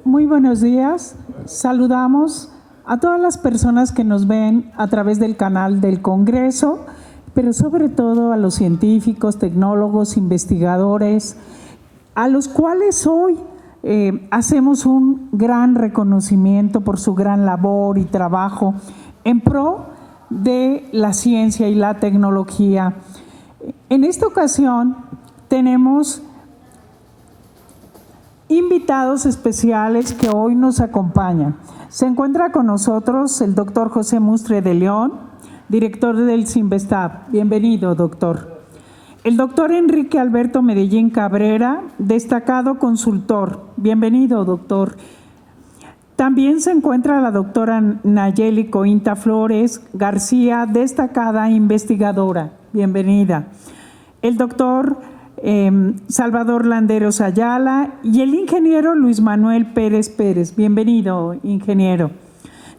Muy buenos días. Saludamos a todas las personas que nos ven a través del canal del Congreso, pero sobre todo a los científicos, tecnólogos, investigadores, a los cuales hoy hacemos un gran reconocimiento por su gran labor y trabajo en pro de la ciencia y la tecnología. En esta ocasión tenemos invitados especiales que hoy nos acompañan. Se encuentra con nosotros el doctor José Mustre de León, director del CINVESTAB. Bienvenido, doctor. El doctor Enrique Alberto Medellín Cabrera, destacado consultor. Bienvenido, doctor. También se encuentra la doctora Nayeli Cointa Flores García, destacada investigadora. Bienvenida. El doctor Salvador Landeros Ayala y el ingeniero Luis Manuel Pérez Pérez. Bienvenido, ingeniero.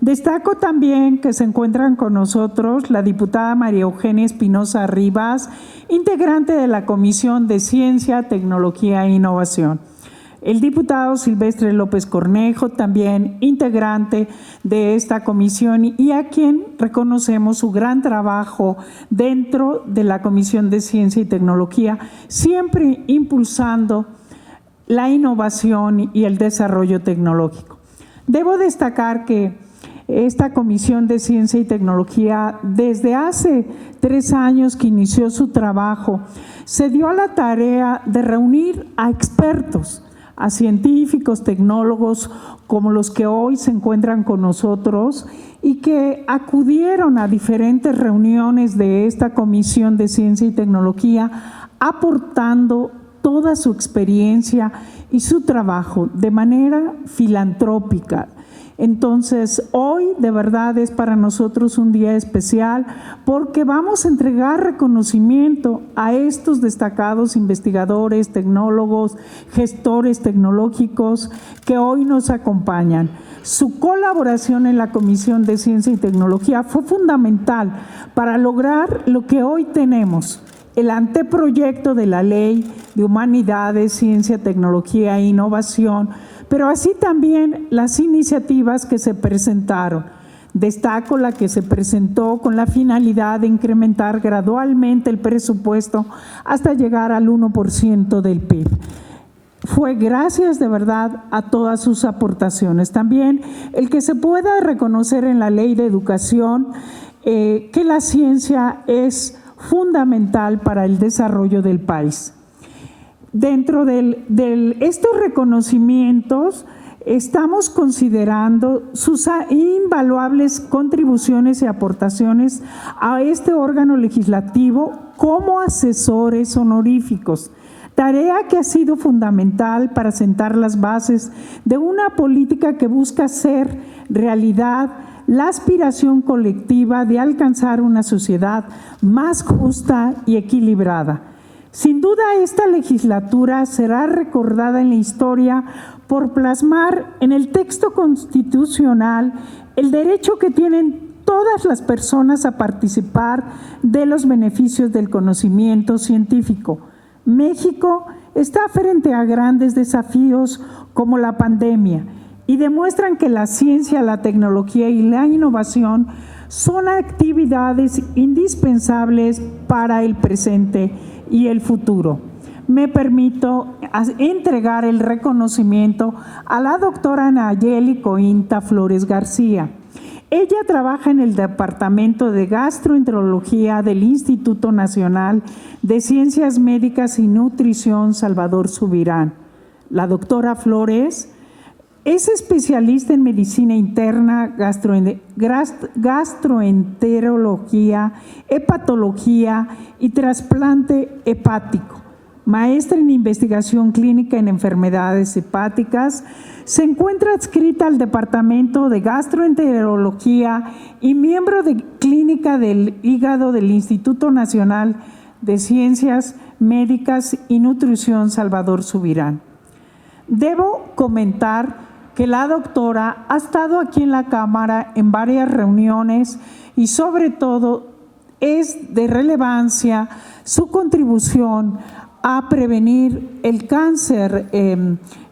Destaco también que se encuentran con nosotros la diputada María Eugenia Espinosa Rivas, integrante de la Comisión de Ciencia, Tecnología e Innovación. El diputado Silvestre López Cornejo, también integrante de esta comisión y a quien reconocemos su gran trabajo dentro de la Comisión de Ciencia y Tecnología, siempre impulsando la innovación y el desarrollo tecnológico. Debo destacar que esta Comisión de Ciencia y Tecnología, desde hace 3 años que inició su trabajo, se dio a la tarea de reunir a expertos, a científicos, tecnólogos como los que hoy se encuentran con nosotros y que acudieron a diferentes reuniones de esta Comisión de Ciencia y Tecnología aportando toda su experiencia y su trabajo de manera filantrópica. Entonces, hoy de verdad es para nosotros un día especial porque vamos a entregar reconocimiento a estos destacados investigadores, tecnólogos, gestores tecnológicos que hoy nos acompañan. Su colaboración en la Comisión de Ciencia y Tecnología fue fundamental para lograr lo que hoy tenemos. El anteproyecto de la Ley de Humanidades, Ciencia, Tecnología e Innovación, pero así también las iniciativas que se presentaron. Destaco la que se presentó con la finalidad de incrementar gradualmente el presupuesto hasta llegar al 1% del PIB. Fue gracias de verdad a todas sus aportaciones. También el que se pueda reconocer en la Ley de Educación que la ciencia es fundamental para el desarrollo del país. Dentro de estos reconocimientos estamos considerando sus invaluables contribuciones y aportaciones a este órgano legislativo como asesores honoríficos, tarea que ha sido fundamental para sentar las bases de una política que busca hacer realidad la aspiración colectiva de alcanzar una sociedad más justa y equilibrada. Sin duda, esta legislatura será recordada en la historia por plasmar en el texto constitucional el derecho que tienen todas las personas a participar de los beneficios del conocimiento científico. México está frente a grandes desafíos como la pandemia y demuestran que la ciencia, la tecnología y la innovación son actividades indispensables para el presente y el futuro. Me permito entregar el reconocimiento a la doctora Nayeli Cointa Flores García. Ella trabaja en el Departamento de Gastroenterología del Instituto Nacional de Ciencias Médicas y Nutrición Salvador Subirán. La doctora Flores es especialista en medicina interna, gastroenterología, hepatología y trasplante hepático. Maestra en investigación clínica en enfermedades hepáticas, se encuentra adscrita al Departamento de Gastroenterología y miembro de Clínica del Hígado del Instituto Nacional de Ciencias Médicas y Nutrición Salvador Subirán. Debo comentar que la doctora ha estado aquí en la Cámara en varias reuniones y sobre todo es de relevancia su contribución a prevenir el cáncer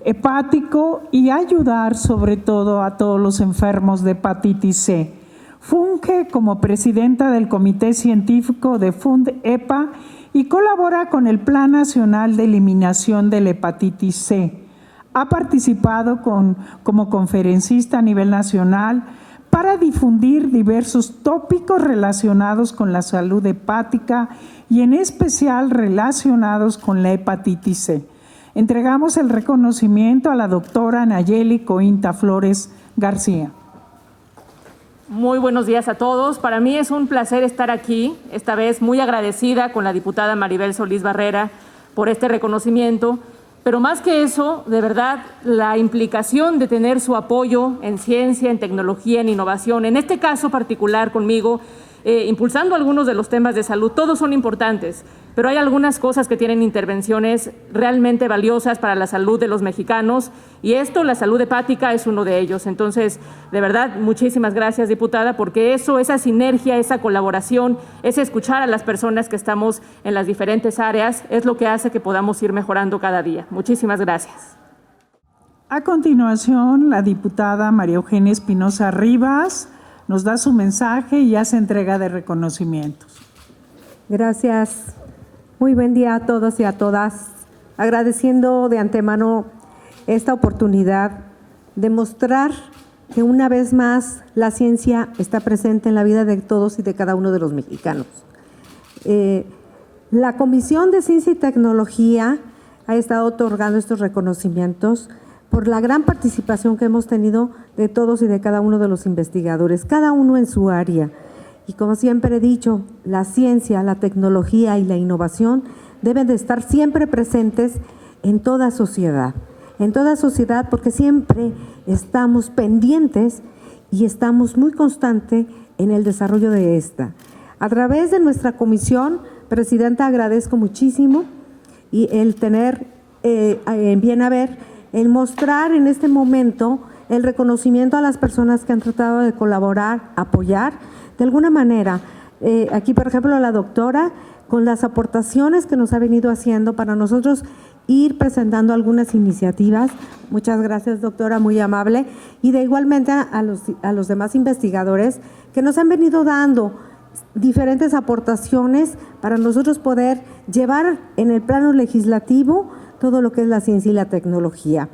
hepático y ayudar sobre todo a todos los enfermos de hepatitis C. Funge como presidenta del Comité Científico de FUND-EPA y colabora con el Plan Nacional de Eliminación de la Hepatitis C. Ha participado como conferencista a nivel nacional para difundir diversos tópicos relacionados con la salud hepática y en especial relacionados con la hepatitis C. Entregamos el reconocimiento a la doctora Nayeli Cointa Flores García. Muy buenos días a todos. Para mí es un placer estar aquí, esta vez muy agradecida con la diputada Maribel Solís Barrera por este reconocimiento. Pero más que eso, de verdad, la implicación de tener su apoyo en ciencia, en tecnología, en innovación, en este caso particular conmigo, impulsando algunos de los temas de salud, todos son importantes, pero hay algunas cosas que tienen intervenciones realmente valiosas para la salud de los mexicanos y la salud hepática es uno de ellos. Entonces, de verdad, muchísimas gracias, diputada, porque esa sinergia, esa colaboración, ese escuchar a las personas que estamos en las diferentes áreas es lo que hace que podamos ir mejorando cada día. Muchísimas gracias. A continuación, la diputada María Eugenia Espinosa Rivas nos da su mensaje y hace entrega de reconocimientos. Gracias. Muy buen día a todos y a todas. Agradeciendo de antemano esta oportunidad de mostrar que una vez más la ciencia está presente en la vida de todos y de cada uno de los mexicanos. La Comisión de Ciencia y Tecnología ha estado otorgando estos reconocimientos por la gran participación que hemos tenido de todos y de cada uno de los investigadores, cada uno en su área. Y como siempre he dicho, la ciencia, la tecnología y la innovación deben de estar siempre presentes en toda sociedad, porque siempre estamos pendientes y estamos muy constantes en el desarrollo de esta. A través de nuestra comisión, Presidenta, agradezco muchísimo y el tener en bien haber el mostrar en este momento el reconocimiento a las personas que han tratado de colaborar, apoyar, de alguna manera. Aquí, por ejemplo, la doctora, con las aportaciones que nos ha venido haciendo para nosotros ir presentando algunas iniciativas. Muchas gracias, doctora, muy amable. Y de igualmente a los demás investigadores que nos han venido dando diferentes aportaciones para nosotros poder llevar en el plano legislativo todo lo que es la ciencia y la tecnología.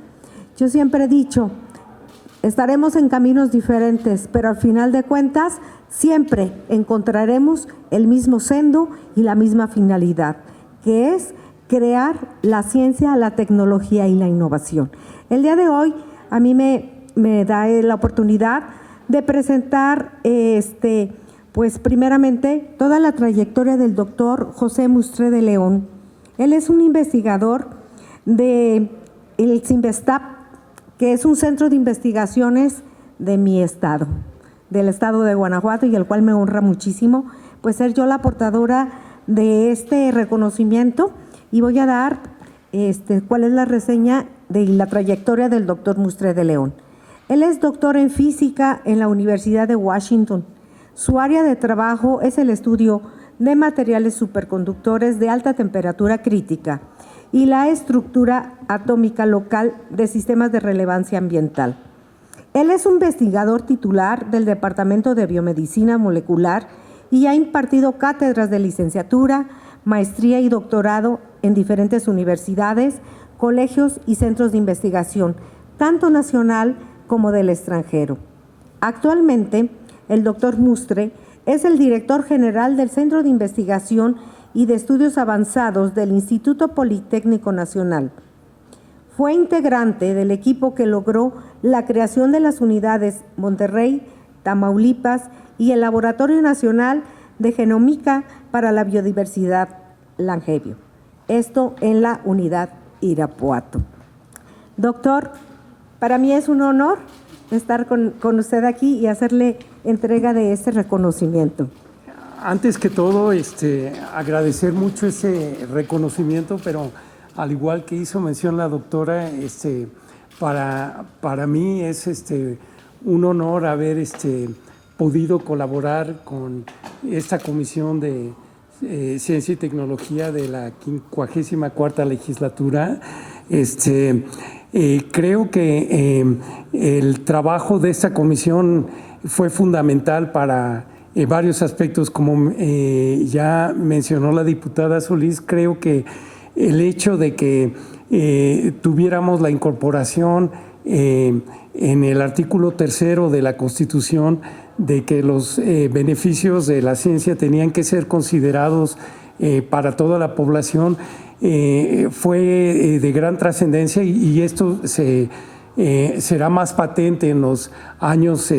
Yo siempre he dicho, estaremos en caminos diferentes, pero al final de cuentas siempre encontraremos el mismo sendo y la misma finalidad, que es crear la ciencia, la tecnología y la innovación. El día de hoy a mí me da la oportunidad de presentar pues primeramente toda la trayectoria del doctor José Mustre de León. Él es un investigador del CIMBESTAB, que es un centro de investigaciones de mi estado, del estado de Guanajuato, y el cual me honra muchísimo, pues ser yo la portadora de este reconocimiento, y voy a dar cuál es la reseña de la trayectoria del doctor Mustre de León. Él es doctor en física en la Universidad de Washington. Su área de trabajo es el estudio de materiales superconductores de alta temperatura crítica y la estructura atómica local de sistemas de relevancia ambiental. Él es un investigador titular del Departamento de Biomedicina Molecular y ha impartido cátedras de licenciatura, maestría y doctorado en diferentes universidades, colegios y centros de investigación, tanto nacional como del extranjero. Actualmente, el doctor Mustre es el director general del Centro de Investigación y de Estudios Avanzados del Instituto Politécnico Nacional. Fue integrante del equipo que logró la creación de las unidades Monterrey, Tamaulipas y el Laboratorio Nacional de Genómica para la Biodiversidad Langevio. Esto en la unidad Irapuato. Doctor, para mí es un honor estar con usted aquí y hacerle entrega de este reconocimiento. Antes que todo, agradecer mucho ese reconocimiento, pero al igual que hizo mención la doctora, para mí es un honor haber podido colaborar con esta Comisión de Ciencia y Tecnología de la 54ª legislatura. Creo que el trabajo de esta comisión fue fundamental para varios aspectos. Como ya mencionó la diputada Solís, creo que el hecho de que tuviéramos la incorporación en el artículo 3 de la Constitución de que los beneficios de la ciencia tenían que ser considerados para toda la población fue de gran trascendencia, y esto será más patente en los años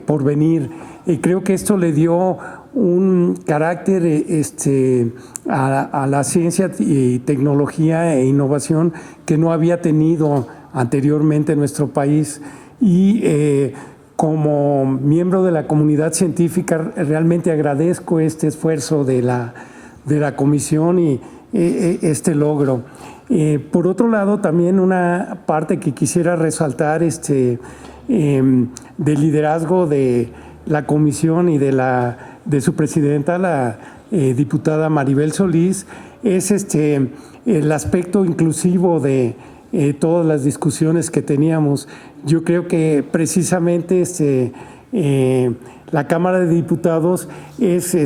por venir. Creo que esto le dio un carácter a la ciencia y tecnología e innovación que no había tenido anteriormente en nuestro país. Y como miembro de la comunidad científica realmente agradezco este esfuerzo de la comisión y este logro. Por otro lado, también una parte que quisiera resaltar del liderazgo de la comisión y de su presidenta, la diputada Maribel Solís, es el aspecto inclusivo de todas las discusiones que teníamos. Yo creo que precisamente la Cámara de Diputados es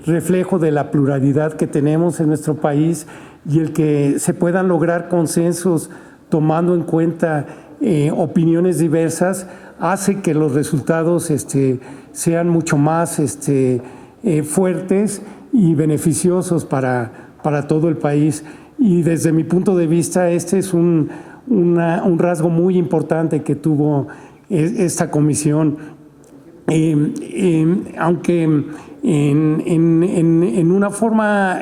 reflejo de la pluralidad que tenemos en nuestro país, y el que se puedan lograr consensos tomando en cuenta opiniones diversas hace que los resultados sean mucho más fuertes y beneficiosos para todo el país. Y desde mi punto de vista, este es un rasgo muy importante que tuvo esta comisión. Aunque en una forma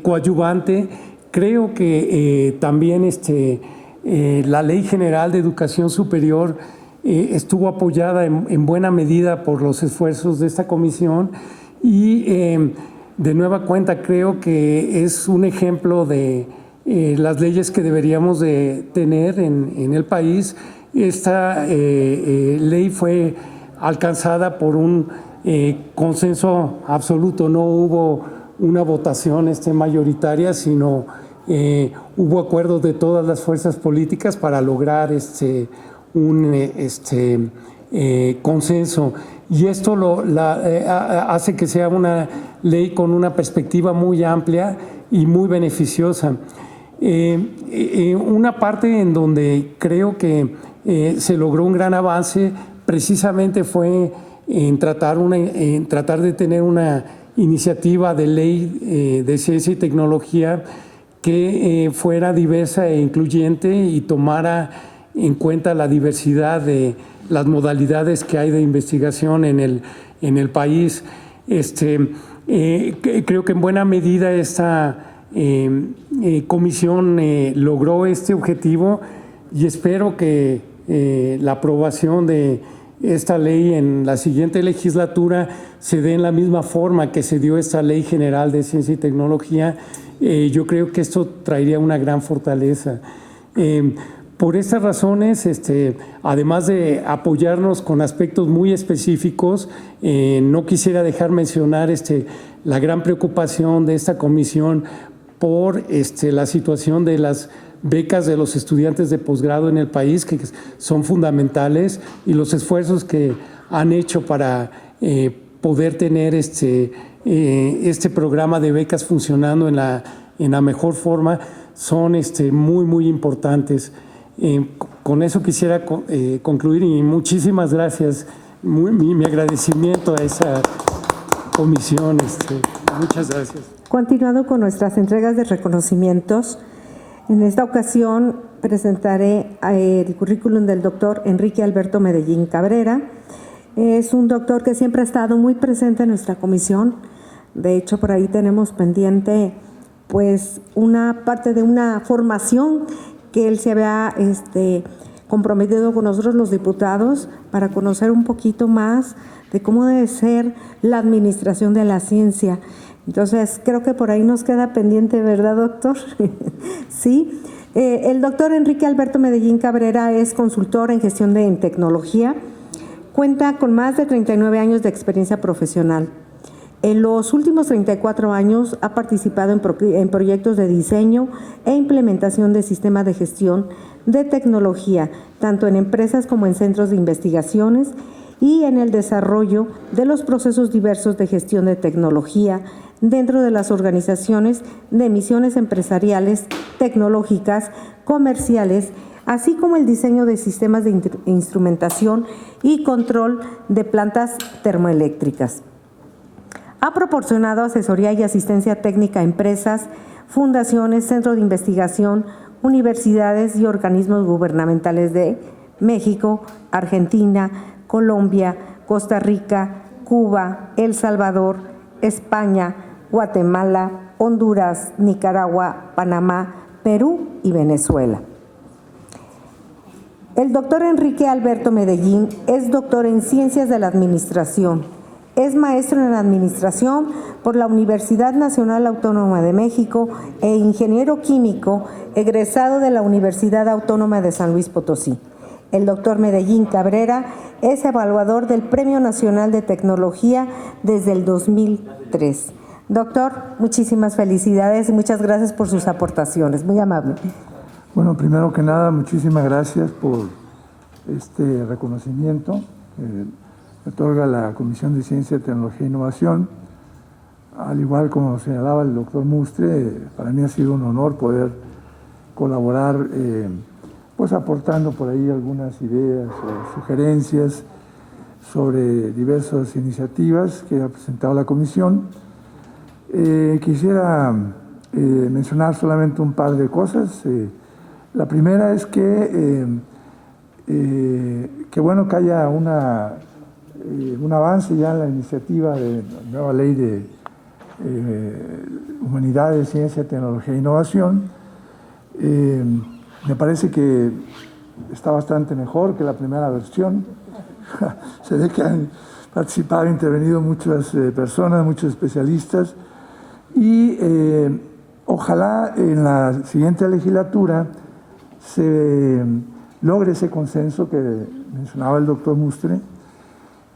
coadyuvante, creo que también la Ley General de Educación Superior estuvo apoyada en buena medida por los esfuerzos de esta comisión, y de nueva cuenta creo que es un ejemplo de las leyes que deberíamos de tener en el país. Esta ley fue alcanzada por un consenso absoluto, no hubo una votación mayoritaria, sino hubo acuerdos de todas las fuerzas políticas para lograr un consenso, y esto hace que sea una ley con una perspectiva muy amplia y muy beneficiosa. Una parte en donde creo que se logró un gran avance precisamente fue en tratar de tener una iniciativa de ley de ciencia y tecnología que fuera diversa e incluyente y tomara en cuenta la diversidad de las modalidades que hay de investigación en el país. Creo que en buena medida esta comisión logró este objetivo, y espero que la aprobación de esta ley en la siguiente legislatura se dé en la misma forma que se dio esta Ley General de Ciencia y Tecnología. Yo creo que esto traería una gran fortaleza. Por estas razones, además de apoyarnos con aspectos muy específicos, no quisiera dejar mencionar la gran preocupación de esta comisión por la situación de las becas de los estudiantes de posgrado en el país, que son fundamentales, y los esfuerzos que han hecho para poder tener este programa de becas funcionando en la mejor forma son muy, muy importantes. Con eso quisiera concluir, y muchísimas gracias. Mi agradecimiento a esa comisión. Muchas gracias. Continuando con nuestras entregas de reconocimientos, en esta ocasión presentaré el currículum del doctor Enrique Alberto Medellín Cabrera. Es un doctor que siempre ha estado muy presente en nuestra comisión. De hecho, por ahí tenemos pendiente pues una parte de una formación que él se había comprometido con nosotros los diputados para conocer un poquito más de cómo debe ser la administración de la ciencia. Entonces, creo que por ahí nos queda pendiente, ¿verdad, doctor? Sí. El doctor Enrique Alberto Medellín Cabrera es consultor en gestión en tecnología. Cuenta con más de 39 años de experiencia profesional. En los últimos 34 años ha participado en proyectos de diseño e implementación de sistemas de gestión de tecnología, tanto en empresas como en centros de investigaciones, y en el desarrollo de los procesos diversos de gestión de tecnología dentro de las organizaciones de misiones empresariales, tecnológicas, comerciales, así como el diseño de sistemas de instrumentación y control de plantas termoeléctricas. Ha proporcionado asesoría y asistencia técnica a empresas, fundaciones, centros de investigación, universidades y organismos gubernamentales de México, Argentina, Colombia, Costa Rica, Cuba, El Salvador, España, Guatemala, Honduras, Nicaragua, Panamá, Perú y Venezuela. El doctor Enrique Alberto Medellín es doctor en Ciencias de la Administración. Es maestro en Administración por la Universidad Nacional Autónoma de México e ingeniero químico egresado de la Universidad Autónoma de San Luis Potosí. El doctor Medellín Cabrera es evaluador del Premio Nacional de Tecnología desde el 2003. Doctor, muchísimas felicidades y muchas gracias por sus aportaciones. Muy amable. Bueno, primero que nada, muchísimas gracias por este reconocimiento que otorga la Comisión de Ciencia, Tecnología e Innovación. Al igual como señalaba el doctor Mustre, para mí ha sido un honor poder colaborar pues aportando por ahí algunas ideas o sugerencias sobre diversas iniciativas que ha presentado la Comisión. Quisiera mencionar solamente un par de cosas. La primera es que bueno que haya un avance ya en la iniciativa de nueva ley de Humanidades, Ciencia, Tecnología e Innovación. Me parece que está bastante mejor que la primera versión. Se ve que han participado e intervenido muchas personas, muchos especialistas, y ojalá en la siguiente legislatura se logre ese consenso que mencionaba el doctor Mustre,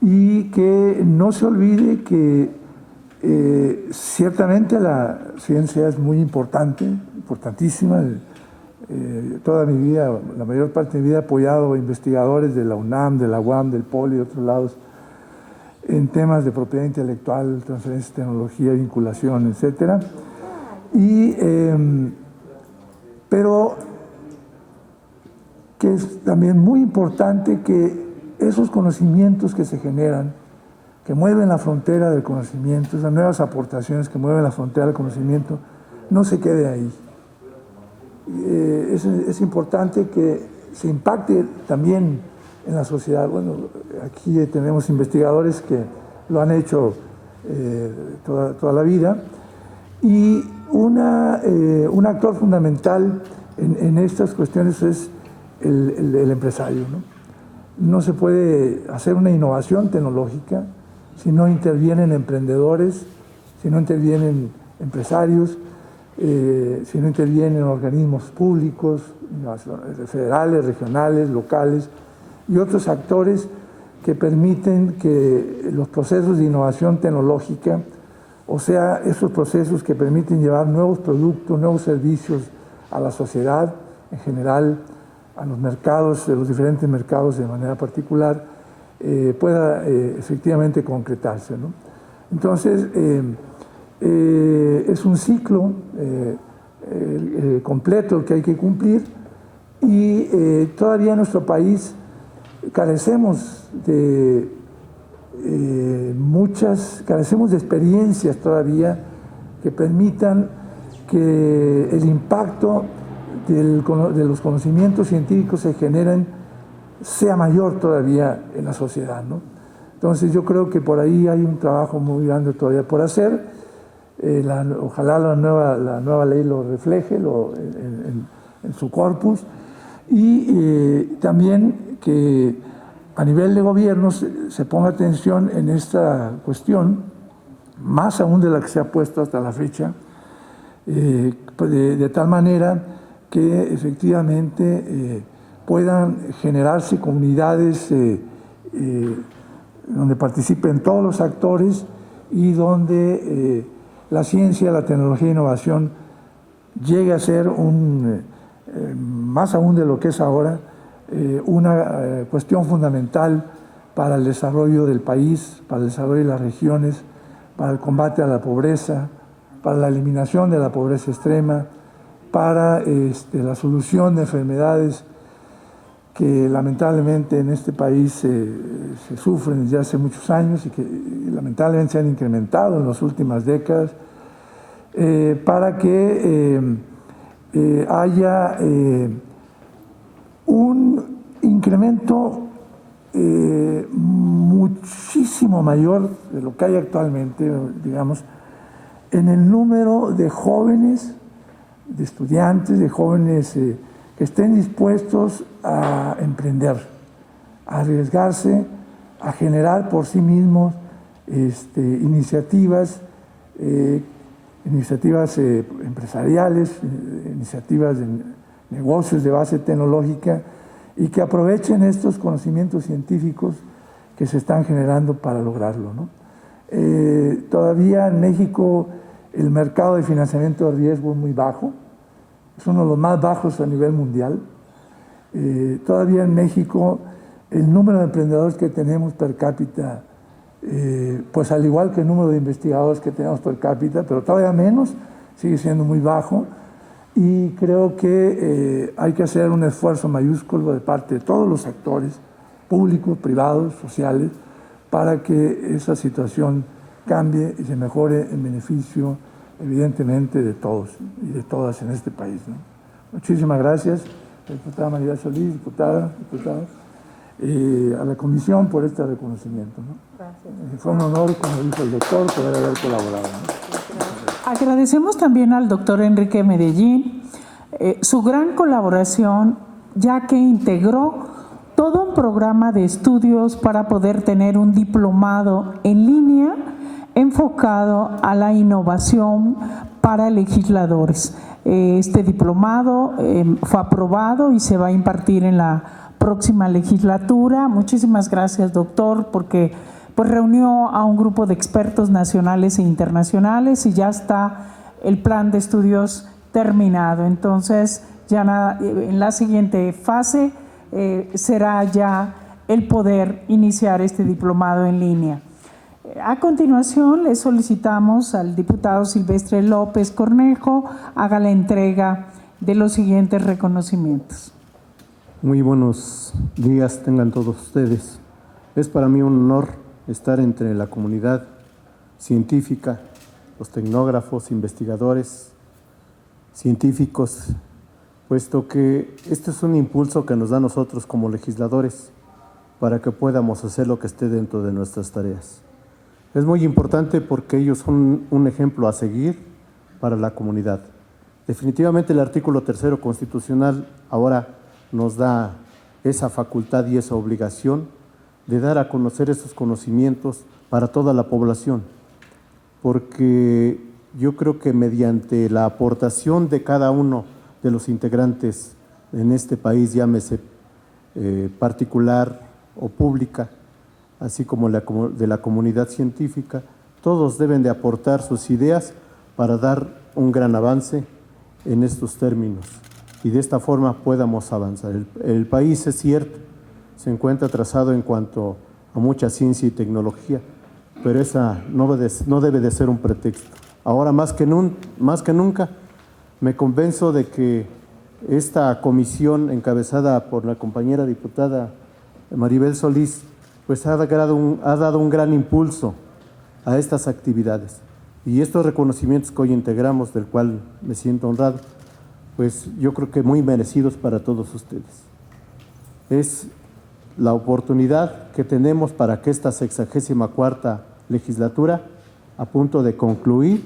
y que no se olvide que ciertamente la ciencia es muy importante, importantísima. Toda mi vida, la mayor parte de mi vida, he apoyado a investigadores de la UNAM, de la UAM, del POLI y de otros lados en temas de propiedad intelectual, transferencia de tecnología, vinculación, etcétera. Pero que es también muy importante que esos conocimientos que se generan, que mueven la frontera del conocimiento, esas nuevas aportaciones que mueven la frontera del conocimiento, no se quede ahí. Es importante que se impacte también en la sociedad. Bueno, aquí tenemos investigadores que lo han hecho toda la vida, y un actor fundamental en estas cuestiones es el empresario, ¿no? No se puede hacer una innovación tecnológica si no intervienen emprendedores, si no intervienen empresarios, si no intervienen organismos públicos, federales, regionales, locales y otros actores que permiten que los procesos de innovación tecnológica, o sea, esos procesos que permiten llevar nuevos productos, nuevos servicios a la sociedad en general, a los mercados, los diferentes mercados de manera particular, pueda efectivamente concretarse, ¿no? Entonces, es un ciclo completo el que hay que cumplir, y todavía en nuestro país carecemos de experiencias todavía que permitan que el impacto de los conocimientos científicos se generen sea mayor todavía en la sociedad, ¿no? Entonces yo creo que por ahí hay un trabajo muy grande todavía por hacer. Ojalá la nueva ley lo refleje en su corpus, y también que a nivel de gobierno se ponga atención en esta cuestión, más aún de la que se ha puesto hasta la fecha, de tal manera que efectivamente puedan generarse comunidades donde participen todos los actores y donde la ciencia, la tecnología e innovación llegue a ser más aún de lo que es ahora, una cuestión fundamental para el desarrollo del país, para el desarrollo de las regiones, para el combate a la pobreza, para la eliminación de la pobreza extrema, para la solución de enfermedades que lamentablemente en este país se sufren desde hace muchos años y que lamentablemente se han incrementado en las últimas décadas, para que haya un incremento muchísimo mayor de lo que hay actualmente, digamos, en el número de jóvenes, de estudiantes, de jóvenes que estén dispuestos a emprender, a arriesgarse, a generar por sí mismos iniciativas empresariales, iniciativas de negocios de base tecnológica y que aprovechen estos conocimientos científicos que se están generando para lograrlo, ¿no? Todavía en México el mercado de financiamiento de riesgo es muy bajo, es uno de los más bajos a nivel mundial. Todavía en México el número de emprendedores que tenemos per cápita, pues al igual que el número de investigadores que tenemos per cápita, pero todavía menos, sigue siendo muy bajo. Y creo que hay que hacer un esfuerzo mayúsculo de parte de todos los actores, públicos, privados, sociales, para que esa situación cambie y se mejore en beneficio, evidentemente, de todos y de todas en este país, ¿no? Muchísimas gracias, diputada Maribel Solís, diputados, a la comisión por este reconocimiento, ¿no? Gracias. Fue un honor, como dijo el doctor, poder haber colaborado, ¿no? Agradecemos también al doctor Enrique Medellín su gran colaboración, ya que integró todo un programa de estudios para poder tener un diplomado en línea enfocado a la innovación para legisladores. Este diplomado fue aprobado y se va a impartir en la próxima legislatura. Muchísimas gracias, doctor, porque pues reunió a un grupo de expertos nacionales e internacionales y ya está el plan de estudios terminado. Entonces, ya en la siguiente fase será ya el poder iniciar este diplomado en línea. A continuación, le solicitamos al diputado Silvestre López Cornejo haga la entrega de los siguientes reconocimientos. Muy buenos días tengan todos ustedes. Es para mí un honor estar entre la comunidad científica, los tecnógrafos, investigadores, científicos, puesto que este es un impulso que nos da a nosotros como legisladores para que podamos hacer lo que esté dentro de nuestras tareas. Es muy importante porque ellos son un ejemplo a seguir para la comunidad. Definitivamente el artículo 3 constitucional ahora nos da esa facultad y esa obligación de dar a conocer esos conocimientos para toda la población, porque yo creo que mediante la aportación de cada uno de los integrantes en este país, llámese particular o pública, así como de la comunidad científica, todos deben de aportar sus ideas para dar un gran avance en estos términos y de esta forma podamos avanzar. El país, es cierto, se encuentra atrasado en cuanto a mucha ciencia y tecnología, pero esa no debe de ser un pretexto. Ahora más que nunca me convenzo de que esta comisión encabezada por la compañera diputada Maribel Solís pues ha dado un gran impulso a estas actividades. Y estos reconocimientos que hoy integramos, del cual me siento honrado, pues yo creo que muy merecidos para todos ustedes. Es la oportunidad que tenemos para que esta 64ª legislatura, a punto de concluir,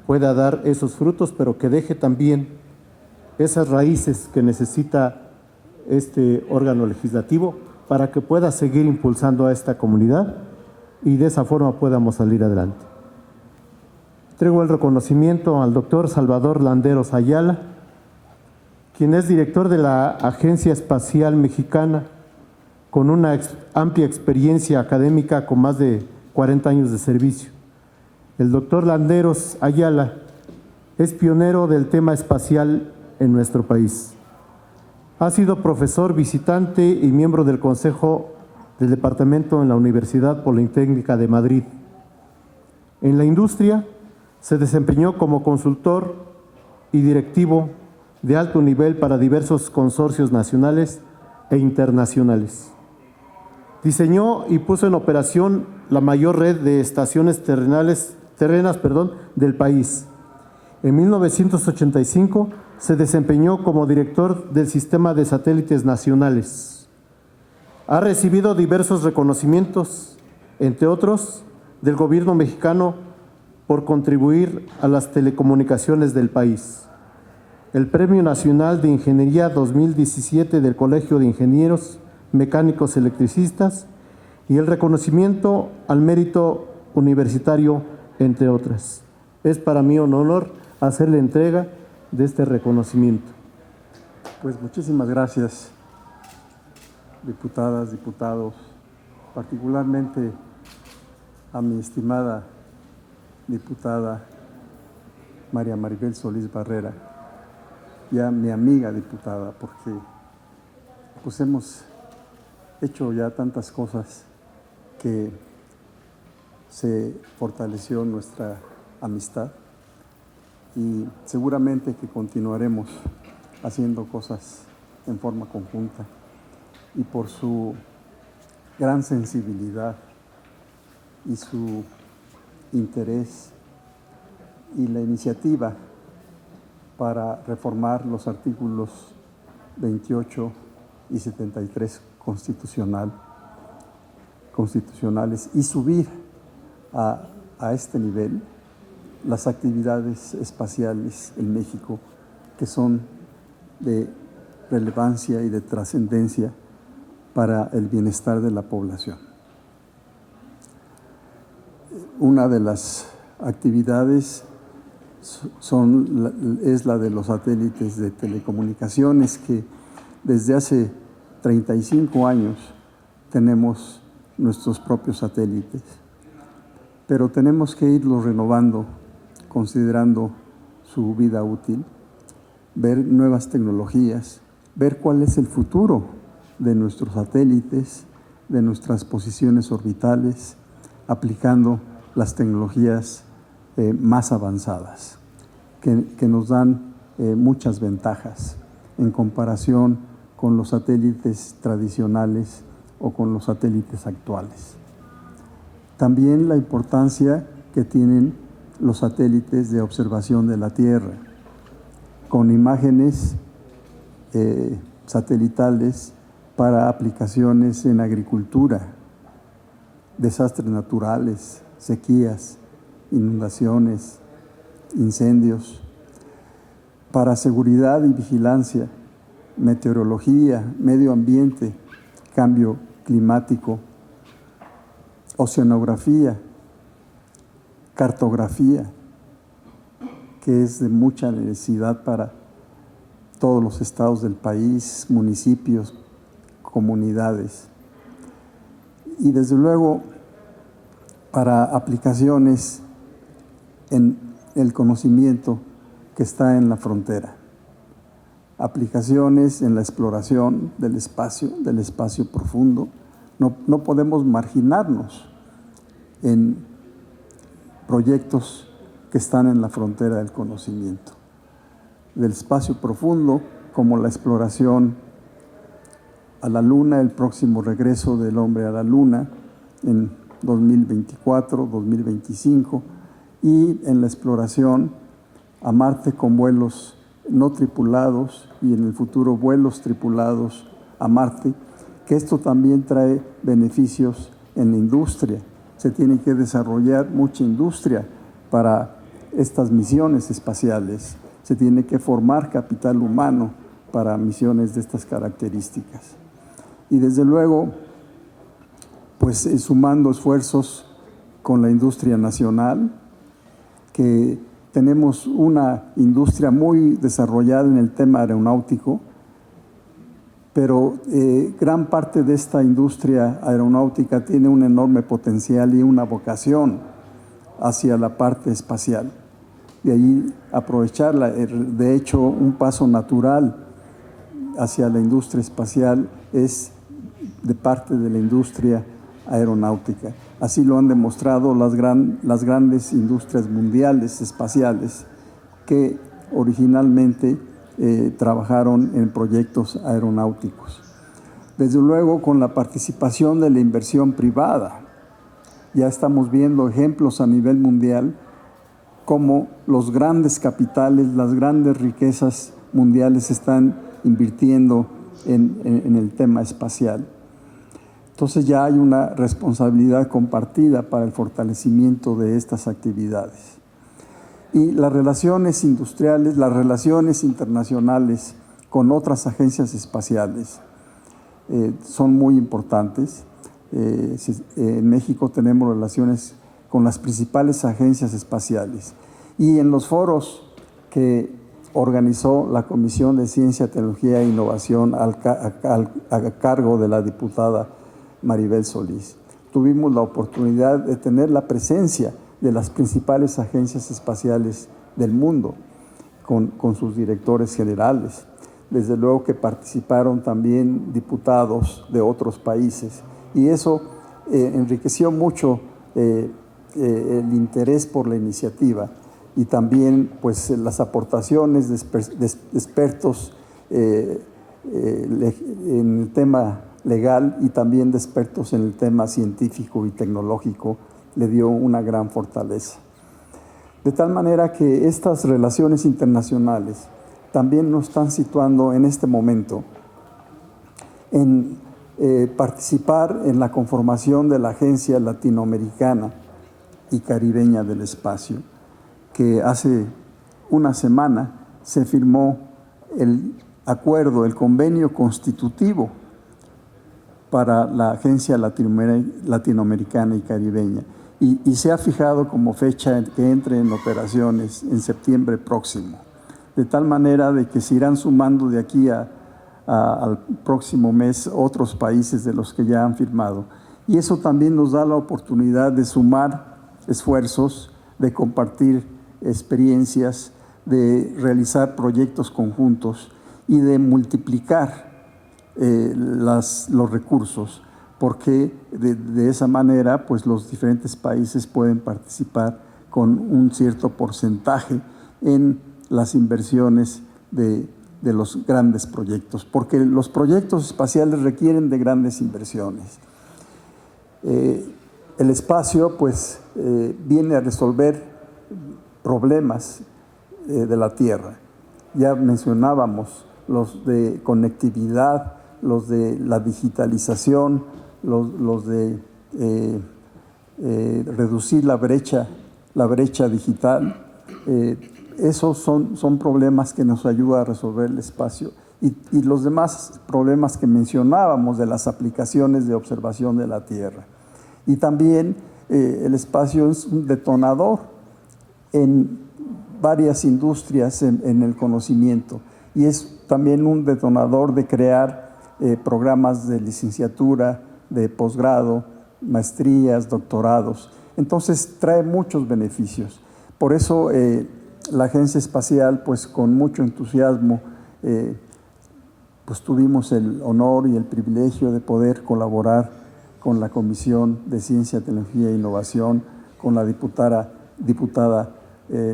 pueda dar esos frutos, pero que deje también esas raíces que necesita este órgano legislativo para que pueda seguir impulsando a esta comunidad y de esa forma podamos salir adelante. Entrego el reconocimiento al doctor Salvador Landeros Ayala, quien es director de la Agencia Espacial Mexicana, con una amplia experiencia académica con más de 40 años de servicio. El doctor Landeros Ayala es pionero del tema espacial en nuestro país. Ha sido profesor visitante y miembro del Consejo del Departamento en la Universidad Politécnica de Madrid. En la industria se desempeñó como consultor y directivo de alto nivel para diversos consorcios nacionales e internacionales. Diseñó y puso en operación la mayor red de estaciones terrenas del país. En 1985 se desempeñó como director del Sistema de Satélites Nacionales. Ha recibido diversos reconocimientos, entre otros, del gobierno mexicano por contribuir a las telecomunicaciones del país. El Premio Nacional de Ingeniería 2017 del Colegio de Ingenieros Mecánicos Electricistas y el reconocimiento al mérito universitario, entre otras. Es para mí un honor hacerle entrega de este reconocimiento. Pues muchísimas gracias, diputadas, diputados, particularmente a mi estimada diputada María Maribel Solís Barrera y a mi amiga diputada, porque pues hemos hecho ya tantas cosas que se fortaleció nuestra amistad y seguramente que continuaremos haciendo cosas en forma conjunta, y por su gran sensibilidad y su interés y la iniciativa para reformar los artículos 28 y 73 constitucionales y subir a este nivel las actividades espaciales en México, que son de relevancia y de trascendencia para el bienestar de la población. Una de las actividades es la de los satélites de telecomunicaciones, que desde hace 35 años tenemos nuestros propios satélites, pero tenemos que irlos renovando considerando su vida útil, ver nuevas tecnologías, ver cuál es el futuro de nuestros satélites, de nuestras posiciones orbitales, aplicando las tecnologías más avanzadas, que nos dan muchas ventajas en comparación con los satélites tradicionales o con los satélites actuales. También la importancia que tienen los satélites de observación de la Tierra, con imágenes satelitales para aplicaciones en agricultura, desastres naturales, sequías, inundaciones, incendios, para seguridad y vigilancia, meteorología, medio ambiente, cambio climático, oceanografía, cartografía, que es de mucha necesidad para todos los estados del país, municipios, comunidades. Y desde luego para aplicaciones en el conocimiento que está en la frontera. Aplicaciones en la exploración del espacio profundo. No podemos marginarnos en proyectos que están en la frontera del conocimiento, del espacio profundo, como la exploración a la Luna, el próximo regreso del hombre a la Luna en 2024, 2025, y en la exploración a Marte con vuelos no tripulados y en el futuro vuelos tripulados a Marte, que esto también trae beneficios en la industria. Se tiene que desarrollar mucha industria para estas misiones espaciales. Se tiene que formar capital humano para misiones de estas características. Y desde luego, pues sumando esfuerzos con la industria nacional, que tenemos una industria muy desarrollada en el tema aeronáutico, pero gran parte de esta industria aeronáutica tiene un enorme potencial y una vocación hacia la parte espacial. De ahí aprovecharla. De hecho, un paso natural hacia la industria espacial es de parte de la industria aeronáutica. Así lo han demostrado las grandes industrias mundiales espaciales que originalmente trabajaron en proyectos aeronáuticos. Desde luego, con la participación de la inversión privada, ya estamos viendo ejemplos a nivel mundial cómo los grandes capitales, las grandes riquezas mundiales están invirtiendo en el tema espacial. Entonces ya hay una responsabilidad compartida para el fortalecimiento de estas actividades. Y las relaciones industriales, las relaciones internacionales con otras agencias espaciales son muy importantes. En México tenemos relaciones con las principales agencias espaciales. Y en los foros que organizó la Comisión de Ciencia, Tecnología e Innovación a cargo de la diputada Maribel Solís, tuvimos la oportunidad de tener la presencia de las principales agencias espaciales del mundo, con sus directores generales. Desde luego que participaron también diputados de otros países, y eso enriqueció mucho el interés por la iniciativa, y también pues las aportaciones de expertos en el tema legal y también de expertos en el tema científico y tecnológico le dio una gran fortaleza. De tal manera que estas relaciones internacionales también nos están situando en este momento en participar en la conformación de la Agencia Latinoamericana y Caribeña del Espacio, que hace una semana se firmó el acuerdo, el convenio constitutivo para la Agencia Latinoamericana y Caribeña, y se ha fijado como fecha que entre en operaciones en septiembre próximo, de tal manera de que se irán sumando de aquí al próximo mes otros países de los que ya han firmado, y eso también nos da la oportunidad de sumar esfuerzos, de compartir experiencias, de realizar proyectos conjuntos y de multiplicar los recursos, porque de esa manera pues los diferentes países pueden participar con un cierto porcentaje en las inversiones de los grandes proyectos, porque los proyectos espaciales requieren de grandes inversiones. El espacio pues viene a resolver problemas de la Tierra. Ya mencionábamos los de conectividad, los de la digitalización, los de reducir la brecha digital. Esos son problemas que nos ayudan a resolver el espacio. Y los demás problemas que mencionábamos de las aplicaciones de observación de la Tierra. Y también el espacio es un detonador en varias industrias en el conocimiento, y es también un detonador de crear programas de licenciatura, de posgrado, maestrías, doctorados. Entonces trae muchos beneficios. Por eso la Agencia Espacial, pues con mucho entusiasmo, pues tuvimos el honor y el privilegio de poder colaborar con la Comisión de Ciencia, Tecnología e Innovación, con la diputada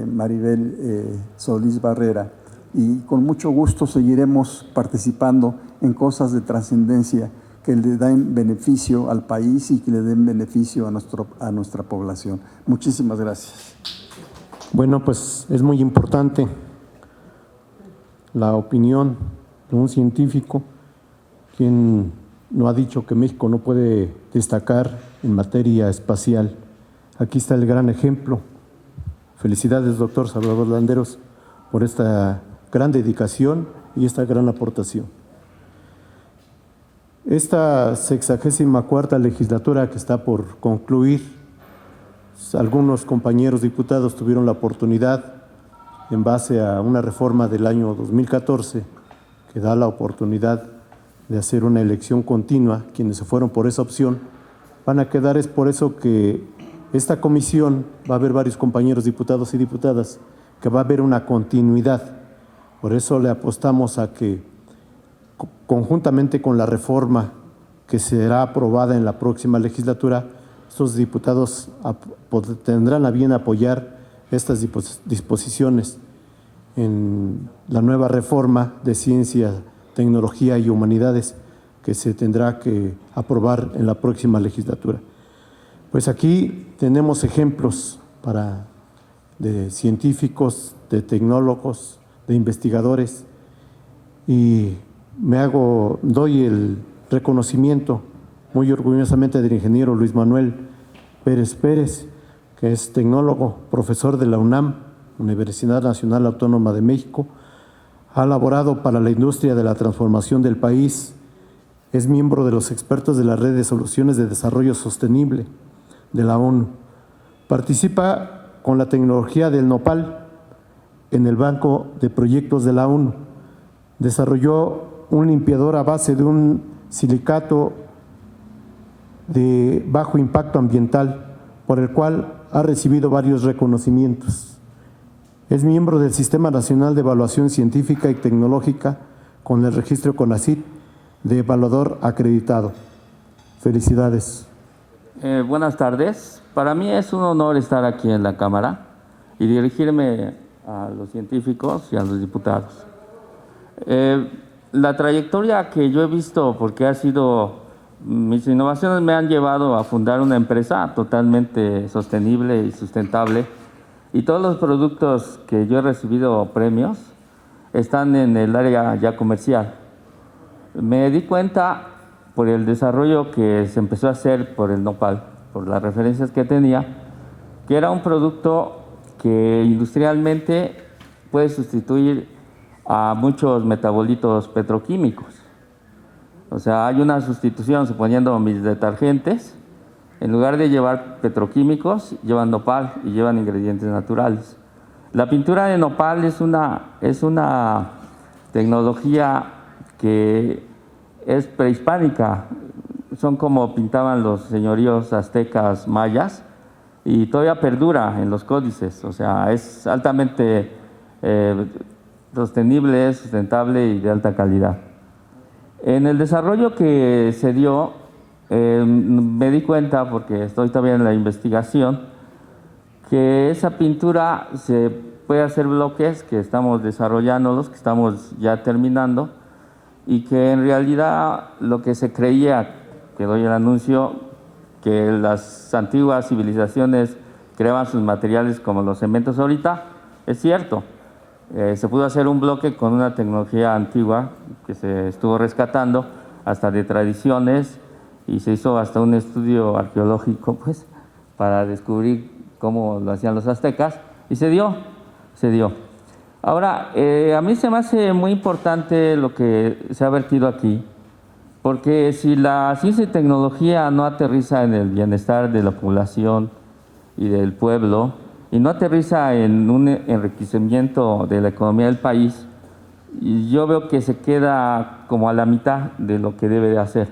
Maribel Solís Barrera, y con mucho gusto seguiremos participando en cosas de trascendencia que le den beneficio al país y que le den beneficio a nuestra población. Muchísimas gracias. Bueno, pues es muy importante la opinión de un científico, quien no ha dicho que México no puede destacar en materia espacial. Aquí está el gran ejemplo. Felicidades, doctor Salvador Landeros, por esta gran dedicación y esta gran aportación. Esta 64ª legislatura que está por concluir, algunos compañeros diputados tuvieron la oportunidad, en base a una reforma del año 2014, que da la oportunidad de hacer una elección continua, quienes se fueron por esa opción, van a quedar. Es por eso que esta comisión va a haber varios compañeros diputados y diputadas, que va a haber una continuidad. Por eso le apostamos a que, conjuntamente con la reforma que será aprobada en la próxima legislatura, estos diputados tendrán a bien apoyar estas disposiciones en la nueva reforma de Ciencia, Tecnología y Humanidades que se tendrá que aprobar en la próxima legislatura. Pues aquí tenemos ejemplos de científicos, de tecnólogos, de investigadores, y doy el reconocimiento muy orgullosamente del ingeniero Luis Manuel Pérez Pérez, que es tecnólogo, profesor de la UNAM, Universidad Nacional Autónoma de México, ha laborado para la industria de la transformación del país, es miembro de los expertos de la Red de Soluciones de Desarrollo Sostenible de la ONU. Participa con la tecnología del nopal en el Banco de Proyectos de la ONU. Desarrolló un limpiador a base de un silicato de bajo impacto ambiental, por el cual ha recibido varios reconocimientos. Es miembro del Sistema Nacional de Evaluación Científica y Tecnológica con el registro CONACYT de evaluador acreditado. Felicidades. Buenas tardes. Para mí es un honor estar aquí en la Cámara y dirigirme a los científicos y a los diputados. La trayectoria que yo he visto, porque mis innovaciones me han llevado a fundar una empresa totalmente sostenible y sustentable, y todos los productos que yo he recibido premios están en el área ya comercial. Me di cuenta por el desarrollo que se empezó a hacer por el nopal, por las referencias que tenía, que era un producto que industrialmente puede sustituir a muchos metabolitos petroquímicos. O sea, hay una sustitución, suponiendo mis detergentes, en lugar de llevar petroquímicos, llevan nopal y llevan ingredientes naturales. La pintura de nopal es una tecnología que es prehispánica. Son como pintaban los señoríos aztecas mayas, y todavía perdura en los códices. O sea, es altamente sostenible, sustentable y de alta calidad. En el desarrollo que se dio, me di cuenta, porque estoy todavía en la investigación, que esa pintura se puede hacer bloques que estamos desarrollándolos, que estamos ya terminando, y que en realidad lo que se creía, que doy el anuncio, que las antiguas civilizaciones creaban sus materiales como los cementos ahorita, es cierto. Se pudo hacer un bloque con una tecnología antigua que se estuvo rescatando, hasta de tradiciones, y se hizo hasta un estudio arqueológico, pues, para descubrir cómo lo hacían los aztecas, y se dio. Ahora, a mí se me hace muy importante lo que se ha vertido aquí, porque si la ciencia y tecnología no aterriza en el bienestar de la población y del pueblo, y no aterriza en un enriquecimiento de la economía del país, yo veo que se queda como a la mitad de lo que debe de hacer.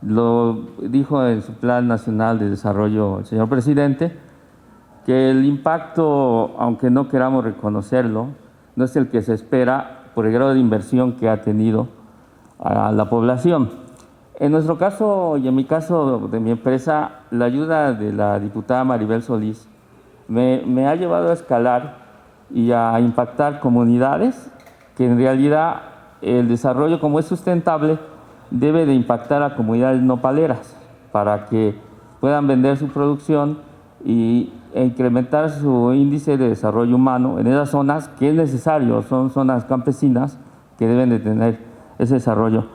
Lo dijo en su Plan Nacional de Desarrollo el señor presidente, que el impacto, aunque no queramos reconocerlo, no es el que se espera por el grado de inversión que ha tenido a la población. En nuestro caso, y en mi caso de mi empresa, la ayuda de la diputada Maribel Solís me ha llevado a escalar y a impactar comunidades que en realidad el desarrollo, como es sustentable, debe de impactar a comunidades nopaleras para que puedan vender su producción e incrementar su índice de desarrollo humano en esas zonas que es necesario, son zonas campesinas que deben de tener ese desarrollo.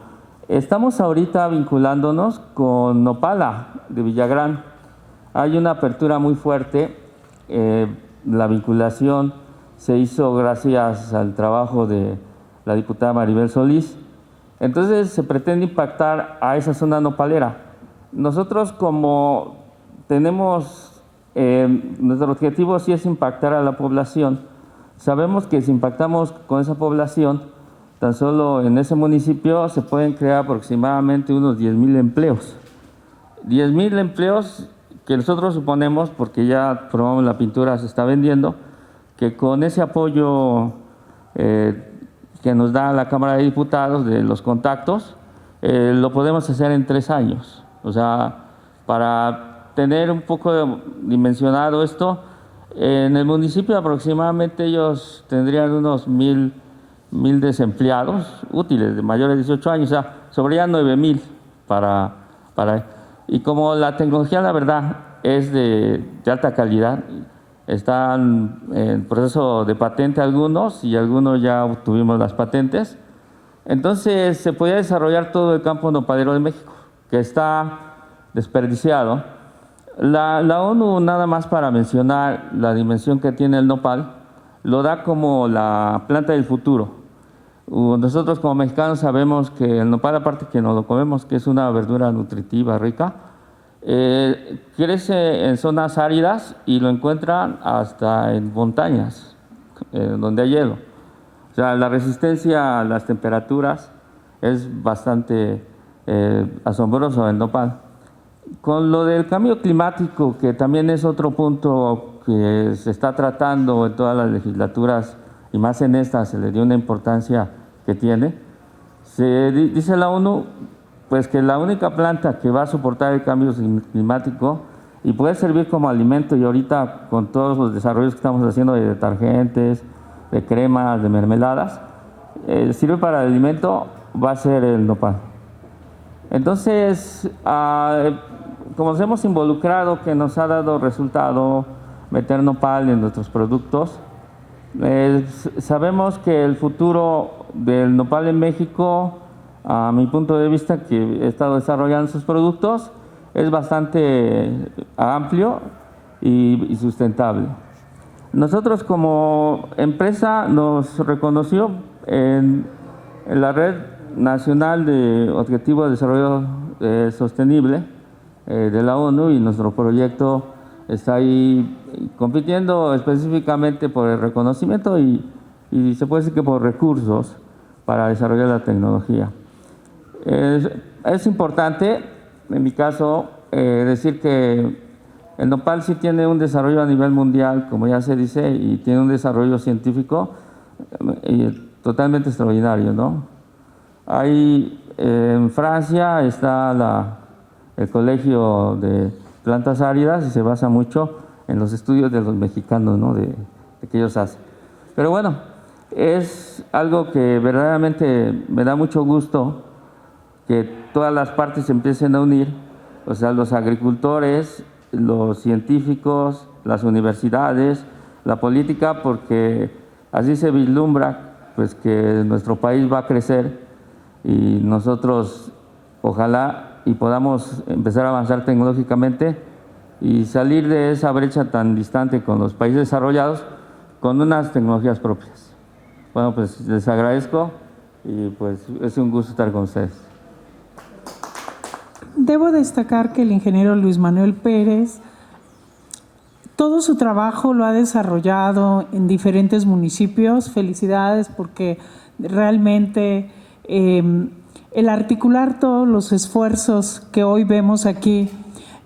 Estamos ahorita vinculándonos con Nopala de Villagrán. Hay una apertura muy fuerte. La vinculación se hizo gracias al trabajo de la diputada Maribel Solís. Entonces se pretende impactar a esa zona nopalera. Nosotros, como tenemos, nuestro objetivo sí es impactar a la población, sabemos que si impactamos con esa población, tan solo en ese municipio se pueden crear aproximadamente unos 10,000 empleos. 10,000 empleos que nosotros suponemos, porque ya probamos la pintura, se está vendiendo, que con ese apoyo que nos da la Cámara de Diputados de los contactos, lo podemos hacer en 3 años. O sea, para tener un poco dimensionado esto, en el municipio aproximadamente ellos tendrían unos 1,000 desempleados útiles de mayores de 18 años, o sea, sobrarían 9,000 y como la tecnología, la verdad, es de alta calidad, están en proceso de patente algunos y algunos ya obtuvimos las patentes, entonces se podría desarrollar todo el campo nopalero de México, que está desperdiciado. La ONU, nada más para mencionar la dimensión que tiene el nopal, lo da como la planta del futuro. Nosotros como mexicanos sabemos que el nopal, aparte que nos lo comemos, que es una verdura nutritiva, rica, crece en zonas áridas y lo encuentran hasta en montañas, donde hay hielo. O sea, la resistencia a las temperaturas es bastante asombroso el nopal. Con lo del cambio climático, que también es otro punto que se está tratando en todas las legislaturas, y más en esta se le dio una importancia que tiene, dice la ONU pues que la única planta que va a soportar el cambio climático y puede servir como alimento, y ahorita con todos los desarrollos que estamos haciendo de detergentes, de cremas, de mermeladas, sirve para el alimento, va a ser el nopal. Entonces, como nos hemos involucrado, que nos ha dado resultado meter nopal en nuestros productos, sabemos que el futuro del nopal en México, a mi punto de vista, que he estado desarrollando sus productos, es bastante amplio y sustentable. Nosotros como empresa nos reconoció en la Red Nacional de Objetivos de Desarrollo Sostenible de la ONU, y nuestro proyecto está ahí compitiendo específicamente por el reconocimiento y se puede decir que por recursos para desarrollar la tecnología. Es importante, en mi caso, decir que el nopal sí tiene un desarrollo a nivel mundial, como ya se dice, y tiene un desarrollo científico totalmente extraordinario, ¿no? En Francia está el Colegio de Plantas Áridas y se basa mucho en los estudios de los mexicanos, ¿no? de que ellos hacen. Pero bueno, es algo que verdaderamente me da mucho gusto que todas las partes se empiecen a unir, o sea, los agricultores, los científicos, las universidades, la política, porque así se vislumbra pues que nuestro país va a crecer y nosotros ojalá y podamos empezar a avanzar tecnológicamente y salir de esa brecha tan distante con los países desarrollados con unas tecnologías propias. Bueno, pues les agradezco y pues es un gusto estar con ustedes. Debo destacar que el ingeniero Luis Manuel Pérez, todo su trabajo lo ha desarrollado en diferentes municipios. Felicidades, porque realmente el articular todos los esfuerzos que hoy vemos aquí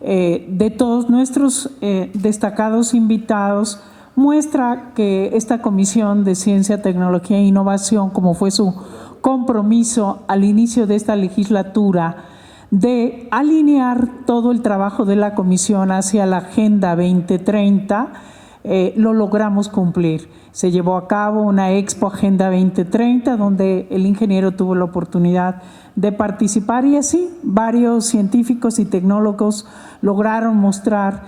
de todos nuestros destacados invitados muestra que esta Comisión de Ciencia, Tecnología e Innovación, como fue su compromiso al inicio de esta legislatura, de alinear todo el trabajo de la Comisión hacia la Agenda 2030, lo logramos cumplir. Se llevó a cabo una Expo Agenda 2030, donde el ingeniero tuvo la oportunidad de participar, y así varios científicos y tecnólogos lograron mostrar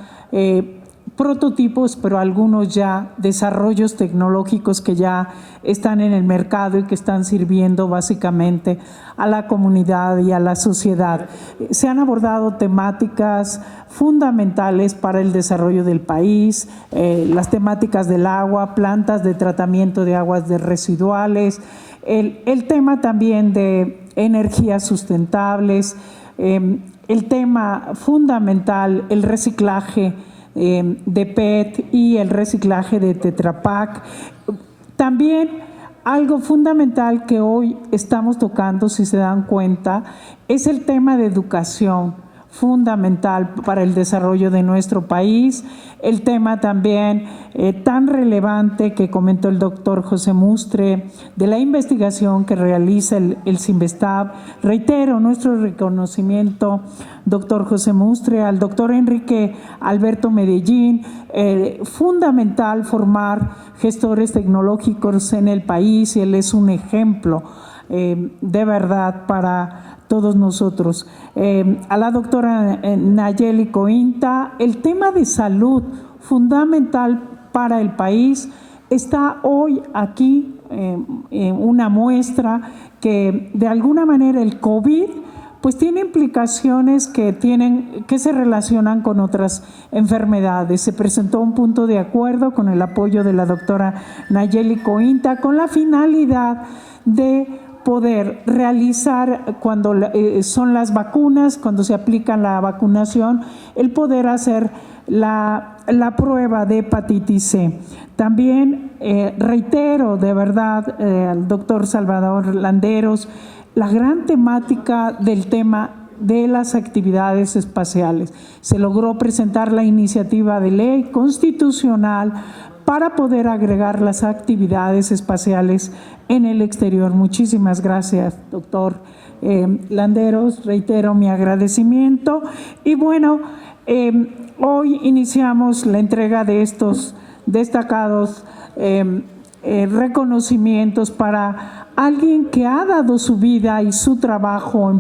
prototipos, pero algunos ya desarrollos tecnológicos que ya están en el mercado y que están sirviendo básicamente a la comunidad y a la sociedad. Se han abordado temáticas fundamentales para el desarrollo del país, las temáticas del agua, plantas de tratamiento de aguas residuales, el tema también de energías sustentables, el tema fundamental, el reciclaje de PET y el reciclaje de Tetra Pak. También algo fundamental que hoy estamos tocando, si se dan cuenta, es el tema de educación, fundamental para el desarrollo de nuestro país. El tema también tan relevante que comentó el doctor José Mustre de la investigación que realiza el Cinvestav. Reitero nuestro reconocimiento, doctor José Mustre, al doctor Enrique Alberto Medellín. Fundamental formar gestores tecnológicos en el país y él es un ejemplo de verdad para todos nosotros. A la doctora Nayeli Cointa, el tema de salud fundamental para el país está hoy aquí una muestra que de alguna manera el COVID pues tiene implicaciones que se relacionan con otras enfermedades. Se presentó un punto de acuerdo con el apoyo de la doctora Nayeli Cointa con la finalidad de poder realizar cuando son las vacunas, cuando se aplica la vacunación, el poder hacer la prueba de hepatitis C. También reitero de verdad al doctor Salvador Landeros la gran temática del tema de las actividades espaciales. Se logró presentar la iniciativa de ley constitucional para poder agregar las actividades espaciales en el exterior. Muchísimas gracias, doctor Landeros. Reitero mi agradecimiento. Y bueno, hoy iniciamos la entrega de estos destacados reconocimientos para alguien que ha dado su vida y su trabajo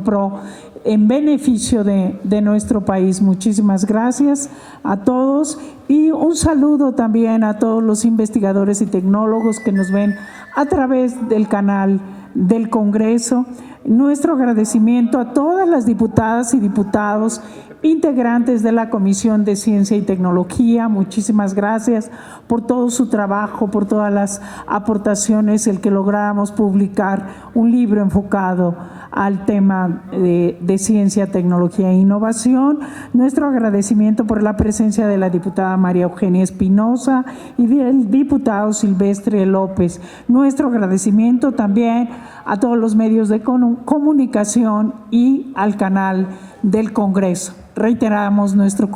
en beneficio de nuestro país. Muchísimas gracias a todos y un saludo también a todos los investigadores y tecnólogos que nos ven a través del canal del Congreso. Nuestro agradecimiento a todas las diputadas y diputados integrantes de la Comisión de Ciencia y Tecnología. Muchísimas gracias por todo su trabajo, por todas las aportaciones, el que lográramos publicar un libro enfocado al tema de ciencia, tecnología e innovación. Nuestro agradecimiento por la presencia de la diputada María Eugenia Espinosa y del diputado Silvestre López. Nuestro agradecimiento también a todos los medios de comunicación y al canal del Congreso. Reiteramos nuestro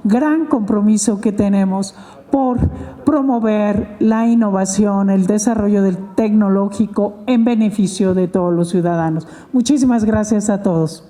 gran compromiso que tenemos por promover la innovación, el desarrollo del tecnológico en beneficio de todos los ciudadanos. Muchísimas gracias a todos.